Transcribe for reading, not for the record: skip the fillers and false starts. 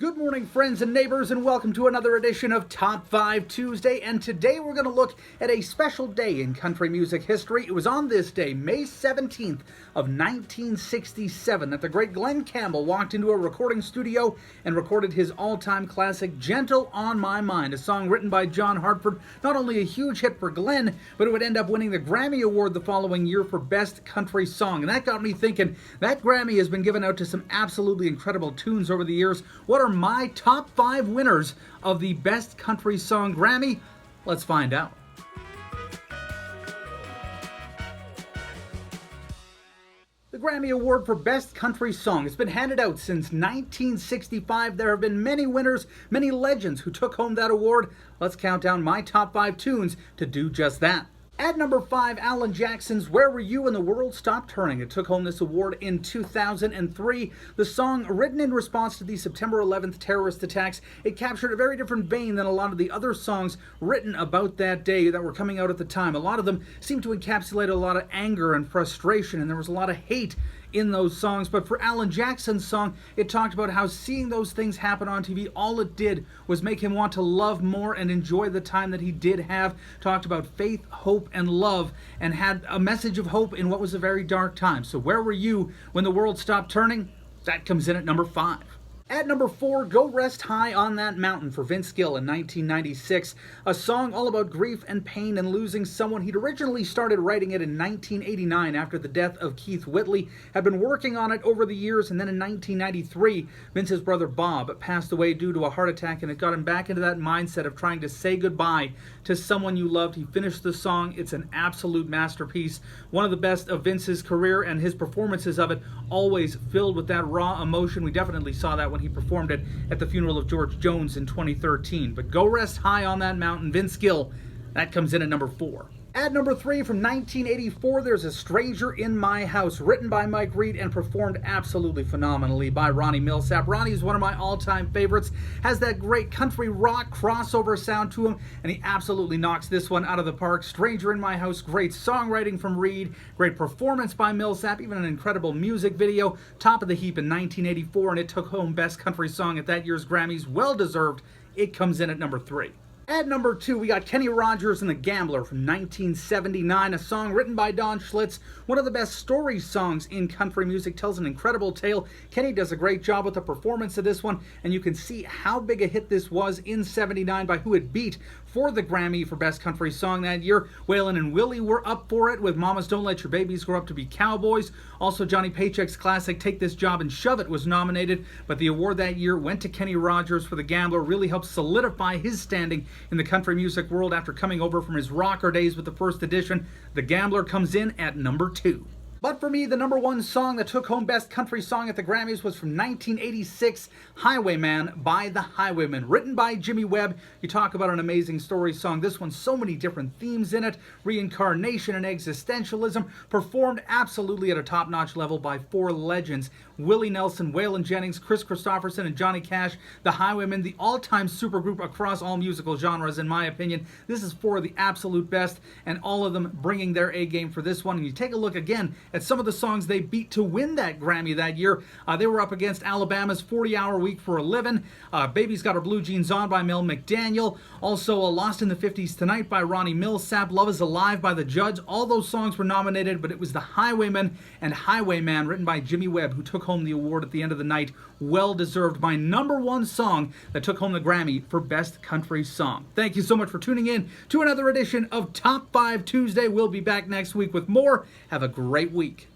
Good morning, friends and neighbors, and welcome to another edition of Top 5 Tuesday. And today we're going to look at a special day in country music history. It was on this day, May 17th of 1967, that the great Glen Campbell walked into a recording studio and recorded his all-time classic, Gentle on My Mind, a song written by John Hartford. Not only a huge hit for Glen, but it would end up winning the Grammy Award the following year for Best Country Song. And that got me thinking, that Grammy has been given out to some absolutely incredible tunes over the years. What are my top 5 winners of the Best Country Song Grammy? Let's find out. The Grammy Award for Best Country Song has been handed out since 1965. There have been many winners, many legends who took home that award. Let's count down my top 5 tunes to do just that. At number 5, Alan Jackson's Where Were You When the World Stopped Turning? It took home this award in 2003. The song, written in response to the September 11th terrorist attacks, it captured a very different vein than a lot of the other songs written about that day that were coming out at the time. A lot of them seemed to encapsulate a lot of anger and frustration, and there was a lot of hate in those songs. But for Alan Jackson's song, it talked about how seeing those things happen on TV, all it did was make him want to love more and enjoy the time that he did have. Talked about faith, hope, and love, and had a message of hope in what was a very dark time. So Where Were You When the World Stopped Turning? That comes in at number 5. At number 4, Go Rest High on That Mountain for Vince Gill in 1996, a song all about grief and pain and losing someone. He'd originally started writing it in 1989 after the death of Keith Whitley, had been working on it over the years, and then in 1993, Vince's brother Bob passed away due to a heart attack, and it got him back into that mindset of trying to say goodbye to someone you loved. He finished the song. It's an absolute masterpiece, one of the best of Vince's career, and his performances of it always filled with that raw emotion. We definitely saw that when he performed it at the funeral of George Jones in 2013. But Go Rest High on That Mountain, Vince Gill, that comes in at number 4. At number 3, from 1984, there's A Stranger in My House, written by Mike Reid and performed absolutely phenomenally by Ronnie Milsap. Ronnie is one of my all-time favorites, has that great country rock crossover sound to him, and he absolutely knocks this one out of the park. Stranger in My House, great songwriting from Reid, great performance by Milsap, even an incredible music video, top of the heap in 1984, and it took home Best Country Song at that year's Grammys. Well-deserved. It comes in at number 3. At number 2, we got Kenny Rogers and the Gambler from 1979, a song written by Don Schlitz, one of the best story songs in country music, tells an incredible tale. Kenny does a great job with the performance of this one, and you can see how big a hit this was in 79 by who it beat for the Grammy for Best Country Song that year. Waylon and Willie were up for it with Mamas Don't Let Your Babies Grow Up to Be Cowboys. Also, Johnny Paycheck's classic Take This Job and Shove It was nominated, but the award that year went to Kenny Rogers for the Gambler. Really helped solidify his standing in the country music world after coming over from his rocker days with the first edition. The Gambler comes in at number 2. But for me, the number 1 song that took home Best Country Song at the Grammys was from 1986, Highwayman by the Highwaymen, written by Jimmy Webb. You talk about an amazing story song. This one, so many different themes in it, reincarnation and existentialism, performed absolutely at a top-notch level by 4 legends: Willie Nelson, Waylon Jennings, Chris Christopherson, and Johnny Cash. The Highwaymen, the all-time supergroup across all musical genres, in my opinion. This is 4 of the absolute best, and all of them bringing their A-game for this one. And you take a look again at some of the songs they beat to win that Grammy that year. They were up against Alabama's 40-Hour Week for a Livin', Baby's Got Her Blue Jeans On by Mel McDaniel, also Lost in the 50s Tonight by Ronnie Milsap, Love is Alive by The Judds. All those songs were nominated, but it was the Highwaymen and Highwayman, written by Jimmy Webb, who took home the award at the end of the night. Well-deserved. My number 1 song that took home the Grammy for Best Country Song. Thank you so much for tuning in to another edition of Top 5 Tuesday. We'll be back next week with more. Have a great week.